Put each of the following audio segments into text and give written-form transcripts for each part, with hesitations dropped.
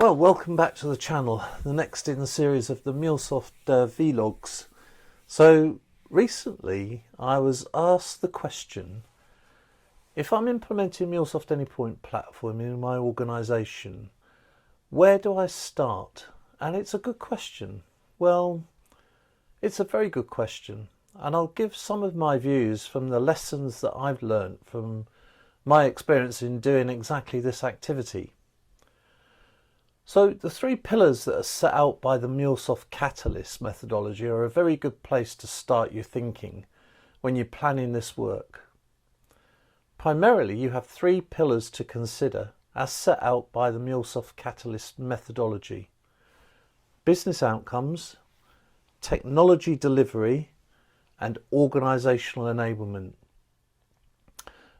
Well, welcome back to the channel, the next in the series of the MuleSoft vlogs. So recently I was asked the question, if I'm implementing MuleSoft AnyPoint platform in my organisation, where do I start? And it's a good question. Well, it's a very good question, and I'll give some of my views from the lessons that I've learned from my experience in doing exactly this activity. So the three pillars that are set out by the MuleSoft Catalyst methodology are a very good place to start your thinking when you're planning this work. Primarily, you have three pillars to consider as set out by the MuleSoft Catalyst methodology: business outcomes, technology delivery, and organisational enablement.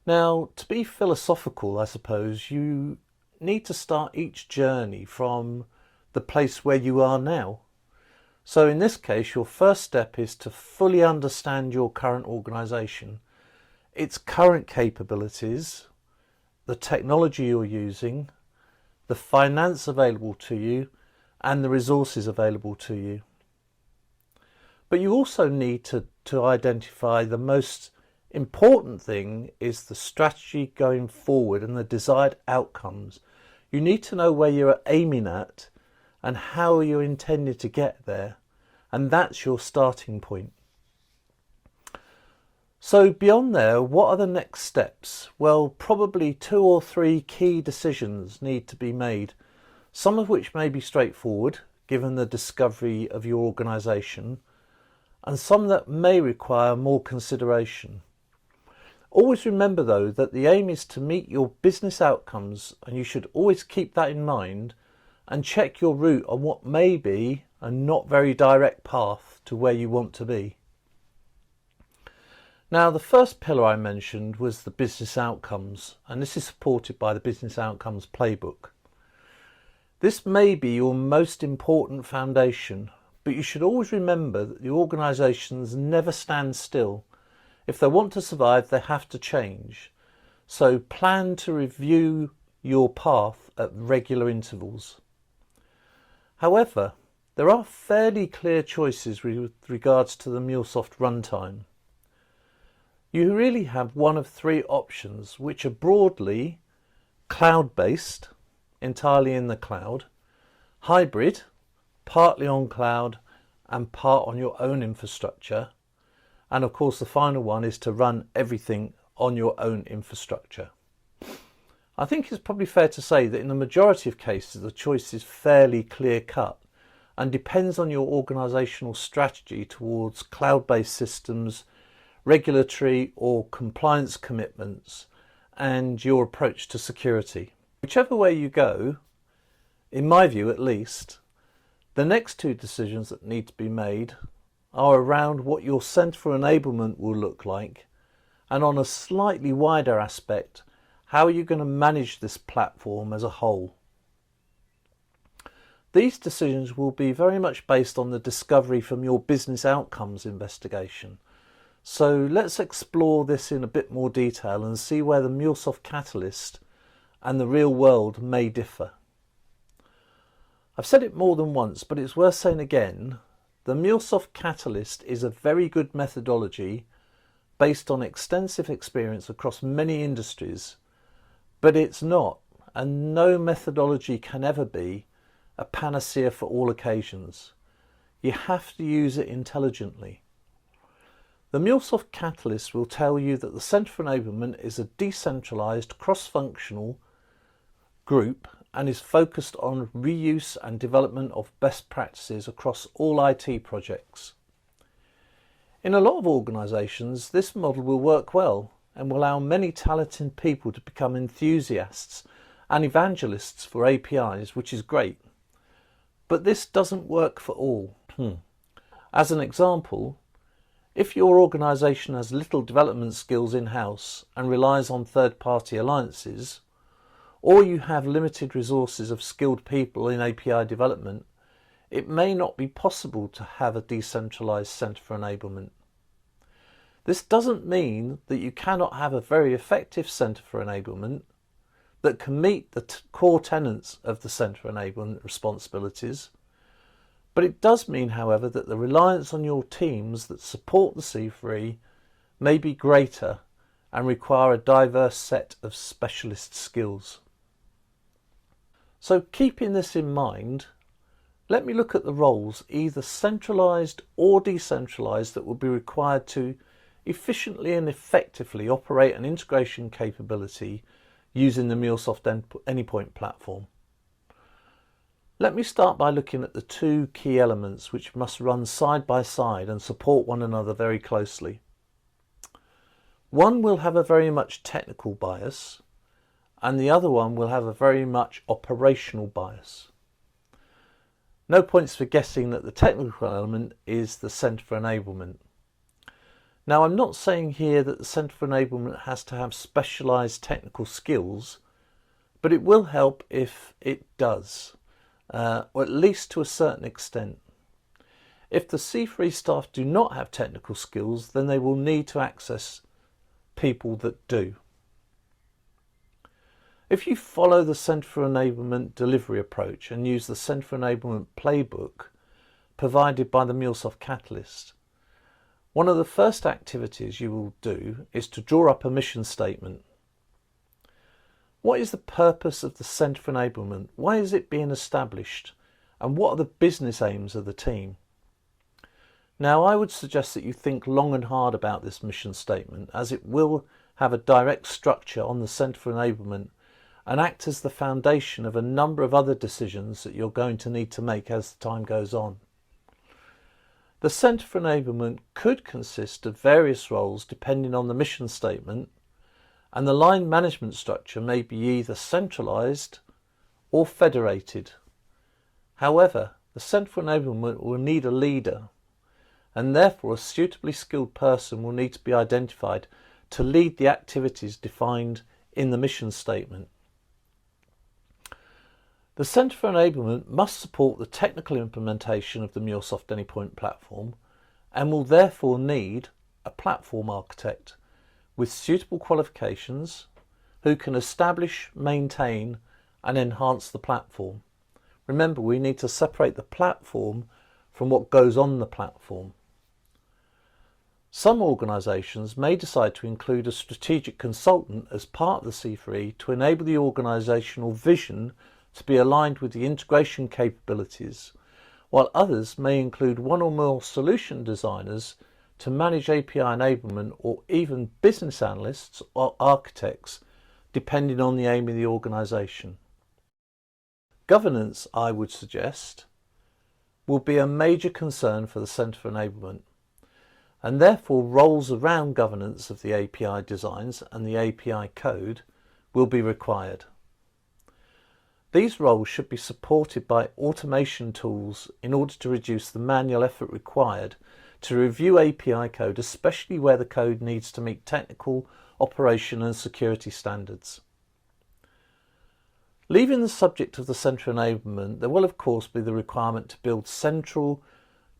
Now, to be philosophical, I suppose, you need to start each journey from the place where you are now. So in this case, your first step is to fully understand your current organisation, its current capabilities, the technology you're using, the finance available to you, and the resources available to you. But you also need to identify the most important thing is the strategy going forward and the desired outcomes. You need to know where you're aiming at and how you're intending to get there, and that's your starting point. So beyond there, what are the next steps? Well, probably 2 or 3 key decisions need to be made, some of which may be straightforward given the discovery of your organisation, and some that may require more consideration. Always remember though that the aim is to meet your business outcomes, and you should always keep that in mind and check your route on what may be a not very direct path to where you want to be. Now, the first pillar I mentioned was the business outcomes, and this is supported by the business outcomes playbook. This may be your most important foundation, but you should always remember that the organisations never stand still. If they want to survive, they have to change. So plan to review your path at regular intervals. However, there are fairly clear choices with regards to the MuleSoft runtime. You really have one of 3 options, which are broadly cloud-based, entirely in the cloud, hybrid, partly on cloud and part on your own infrastructure, and of course the final one is to run everything on your own infrastructure. I think it's probably fair to say that in the majority of cases the choice is fairly clear cut and depends on your organisational strategy towards cloud-based systems, regulatory or compliance commitments, and your approach to security. Whichever way you go, in my view at least, the next 2 decisions that need to be made are around what your Centre for Enablement will look like, and on a slightly wider aspect, how are you going to manage this platform as a whole. These decisions will be very much based on the discovery from your business outcomes investigation. So let's explore this in a bit more detail and see where the MuleSoft Catalyst and the real world may differ. I've said it more than once, but it's worth saying again. The MuleSoft Catalyst is a very good methodology based on extensive experience across many industries, but it's not, and no methodology can ever be, a panacea for all occasions. You have to use it intelligently. The MuleSoft Catalyst will tell you that the Centre for Enablement is a decentralised, cross-functional group and is focused on reuse and development of best practices across all IT projects. In a lot of organisations, this model will work well and will allow many talented people to become enthusiasts and evangelists for APIs, which is great. But this doesn't work for all. As an example, if your organisation has little development skills in-house and relies on third-party alliances, or you have limited resources of skilled people in API development, it may not be possible to have a decentralised Centre for Enablement. This doesn't mean that you cannot have a very effective Centre for Enablement, that can meet the core tenets of the Centre Enablement responsibilities, but it does mean, however, that the reliance on your teams that support the C3 may be greater and require a diverse set of specialist skills. So keeping this in mind, let me look at the roles, either centralised or decentralised, that will be required to efficiently and effectively operate an integration capability using the MuleSoft AnyPoint platform. Let me start by looking at the two key elements which must run side by side and support one another very closely. One will have a very much technical bias, and the other one will have a very much operational bias. No points for guessing that the technical element is the Centre for Enablement. Now, I'm not saying here that the Centre for Enablement has to have specialised technical skills, but it will help if it does, or at least to a certain extent. If the C3 staff do not have technical skills, then they will need to access people that do. If you follow the Centre for Enablement delivery approach and use the Centre for Enablement playbook provided by the MuleSoft Catalyst, one of the first activities you will do is to draw up a mission statement. What is the purpose of the Centre for Enablement? Why is it being established? And what are the business aims of the team? Now, I would suggest that you think long and hard about this mission statement, as it will have a direct structure on the Centre for Enablement and act as the foundation of a number of other decisions that you're going to need to make as the time goes on. The Centre for Enablement could consist of various roles depending on the mission statement, and the line management structure may be either centralised or federated. However, the Centre for Enablement will need a leader, and therefore a suitably skilled person will need to be identified to lead the activities defined in the mission statement. The Centre for Enablement must support the technical implementation of the MuleSoft AnyPoint platform and will therefore need a platform architect with suitable qualifications who can establish, maintain and enhance the platform. Remember, we need to separate the platform from what goes on the platform. Some organisations may decide to include a strategic consultant as part of the C3 to enable the organisational vision to be aligned with the integration capabilities, while others may include one or more solution designers to manage API enablement, or even business analysts or architects, depending on the aim of the organisation. Governance, I would suggest, will be a major concern for the Centre for Enablement, and therefore roles around governance of the API designs and the API code will be required. These roles should be supported by automation tools in order to reduce the manual effort required to review API code, especially where the code needs to meet technical, operation and security standards. Leaving the subject of the Centre Enablement, there will of course be the requirement to build central,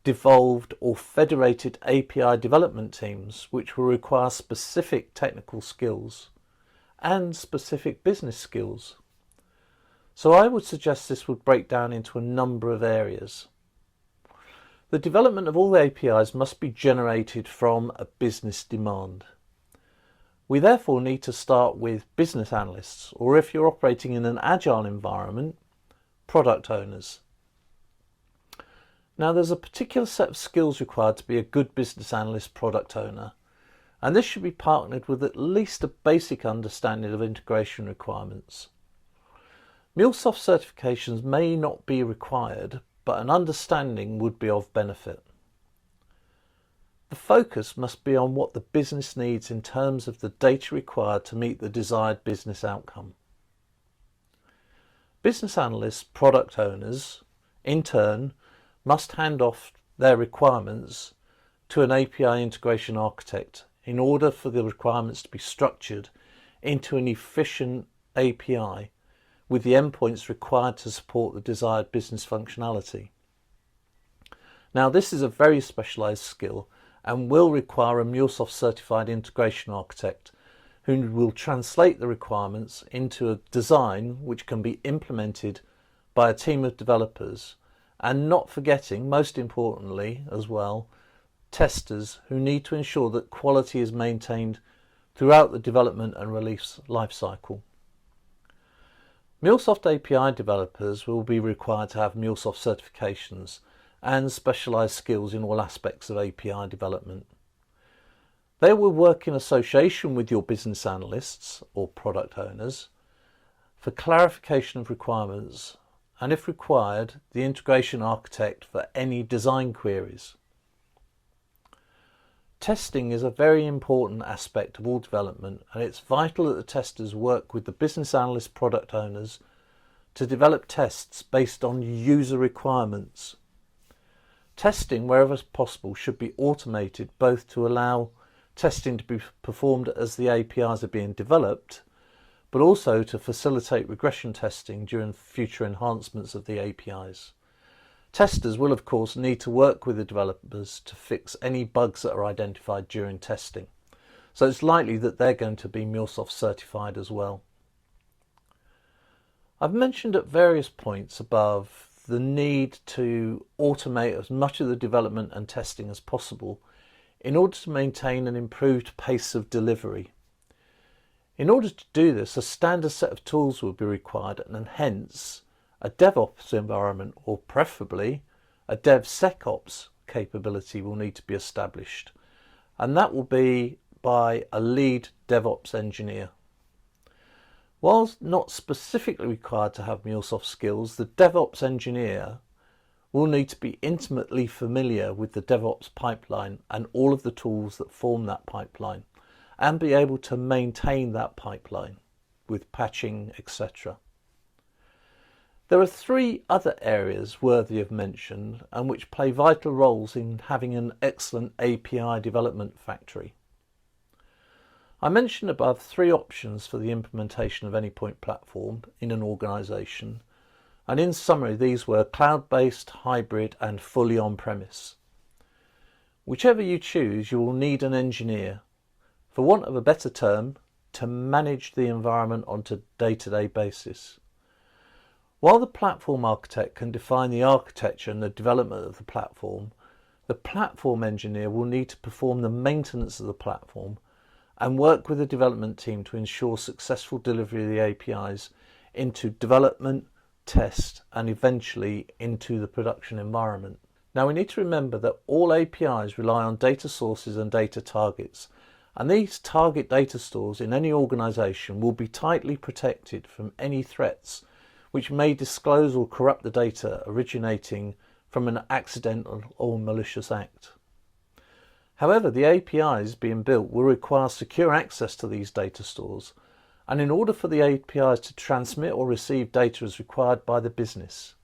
devolved or federated API development teams, which will require specific technical skills and specific business skills. So I would suggest this would break down into a number of areas. The development of all the APIs must be generated from a business demand. We therefore need to start with business analysts, or if you're operating in an agile environment, product owners. Now, there's a particular set of skills required to be a good business analyst product owner, and this should be partnered with at least a basic understanding of integration requirements. MuleSoft certifications may not be required, but an understanding would be of benefit. The focus must be on what the business needs in terms of the data required to meet the desired business outcome. Business analysts, product owners, in turn, must hand off their requirements to an API integration architect in order for the requirements to be structured into an efficient API with the endpoints required to support the desired business functionality. Now, this is a very specialised skill and will require a MuleSoft certified integration architect who will translate the requirements into a design which can be implemented by a team of developers, and not forgetting, most importantly as well, testers who need to ensure that quality is maintained throughout the development and release lifecycle. MuleSoft API developers will be required to have MuleSoft certifications and specialised skills in all aspects of API development. They will work in association with your business analysts or product owners for clarification of requirements, and if required, the integration architect for any design queries. Testing is a very important aspect of all development, and it's vital that the testers work with the business analyst product owners to develop tests based on user requirements. Testing, wherever possible, should be automated, both to allow testing to be performed as the APIs are being developed, but also to facilitate regression testing during future enhancements of the APIs. Testers will of course need to work with the developers to fix any bugs that are identified during testing, so it's likely that they're going to be MuleSoft certified as well. I've mentioned at various points above the need to automate as much of the development and testing as possible in order to maintain an improved pace of delivery. In order to do this, a standard set of tools will be required, and hence a DevOps environment, or preferably a DevSecOps capability, will need to be established, and that will be by a lead DevOps engineer. While not specifically required to have MuleSoft skills, the DevOps engineer will need to be intimately familiar with the DevOps pipeline and all of the tools that form that pipeline, and be able to maintain that pipeline with patching, etc. There are three other areas worthy of mention and which play vital roles in having an excellent API development factory. I mentioned above three options for the implementation of AnyPoint platform in an organisation, and in summary these were cloud-based, hybrid and fully on-premise. Whichever you choose, you will need an engineer, for want of a better term, to manage the environment on a day-to-day basis. While the platform architect can define the architecture and the development of the platform engineer will need to perform the maintenance of the platform and work with the development team to ensure successful delivery of the APIs into development, test and eventually into the production environment. Now we need to remember that all APIs rely on data sources and data targets, and these target data stores in any organisation will be tightly protected from any threats which may disclose or corrupt the data originating from an accidental or malicious act. However, the APIs being built will require secure access to these data stores, and in order for the APIs to transmit or receive data as required by the business.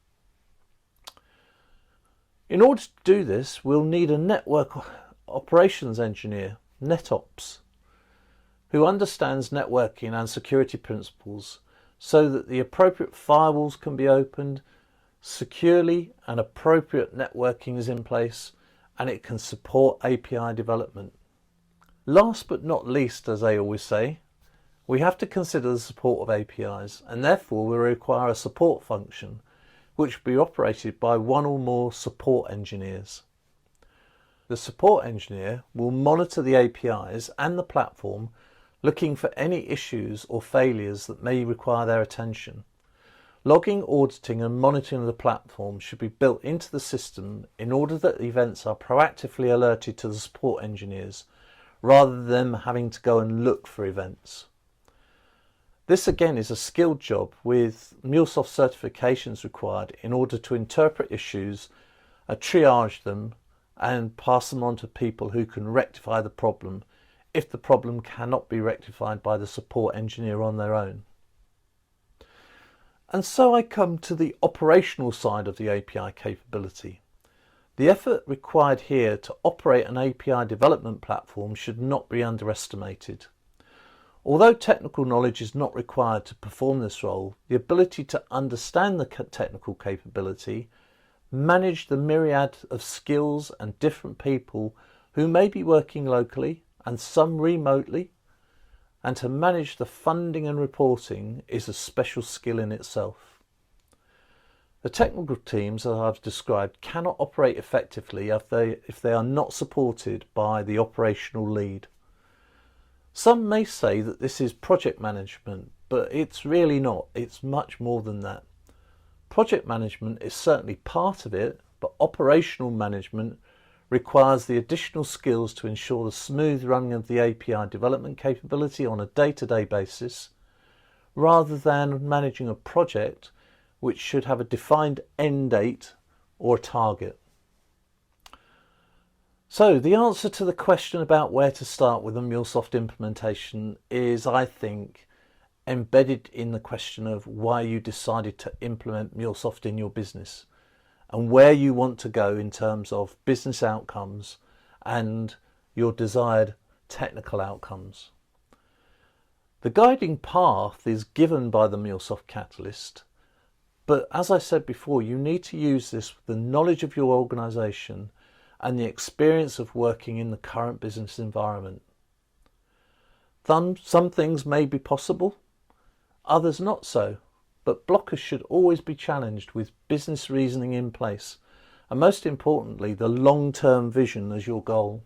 In order to do this, we'll need a network operations engineer, NetOps, who understands networking and security principles so that the appropriate firewalls can be opened securely and appropriate networking is in place and it can support API development. Last but not least, as I always say, we have to consider the support of APIs, and therefore we require a support function which will be operated by one or more support engineers. The support engineer will monitor the APIs and the platform, looking for any issues or failures that may require their attention. Logging, auditing and monitoring of the platform should be built into the system in order that events are proactively alerted to the support engineers rather than them having to go and look for events. This again is a skilled job with MuleSoft certifications required in order to interpret issues, triage them and pass them on to people who can rectify the problem if the problem cannot be rectified by the support engineer on their own. And so I come to the operational side of the API capability. The effort required here to operate an API development platform should not be underestimated. Although technical knowledge is not required to perform this role, the ability to understand the technical capability, manage the myriad of skills and different people who may be working locally and some remotely, and to manage the funding and reporting is a special skill in itself. The technical teams that I've described cannot operate effectively if they are not supported by the operational lead. Some may say that this is project management, but it's really not. It's much more than that. Project management is certainly part of it, but operational management requires the additional skills to ensure the smooth running of the API development capability on a day-to-day basis, rather than managing a project which should have a defined end date or a target. So the answer to the question about where to start with a MuleSoft implementation is, I think, embedded in the question of why you decided to implement MuleSoft in your business and where you want to go in terms of business outcomes and your desired technical outcomes. The guiding path is given by the MuleSoft Catalyst, but as I said before, you need to use this with the knowledge of your organisation and the experience of working in the current business environment. Some things may be possible, others not so, but blockers should always be challenged with business reasoning in place, and most importantly, the long-term vision as your goal.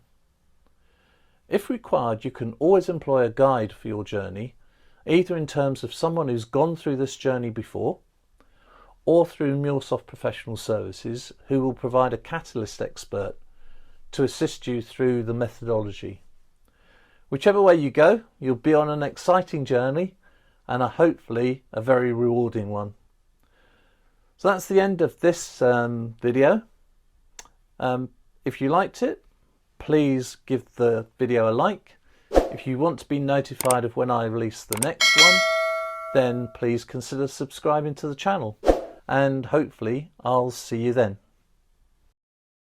If required, you can always employ a guide for your journey, either in terms of someone who's gone through this journey before, or through MuleSoft Professional Services, who will provide a Catalyst expert to assist you through the methodology. Whichever way you go, you'll be on an exciting journey and hopefully a very rewarding one. So that's the end of this video. If you liked it, please give the video a like. If you want to be notified of when I release the next one, then please consider subscribing to the channel, and hopefully I'll see you then.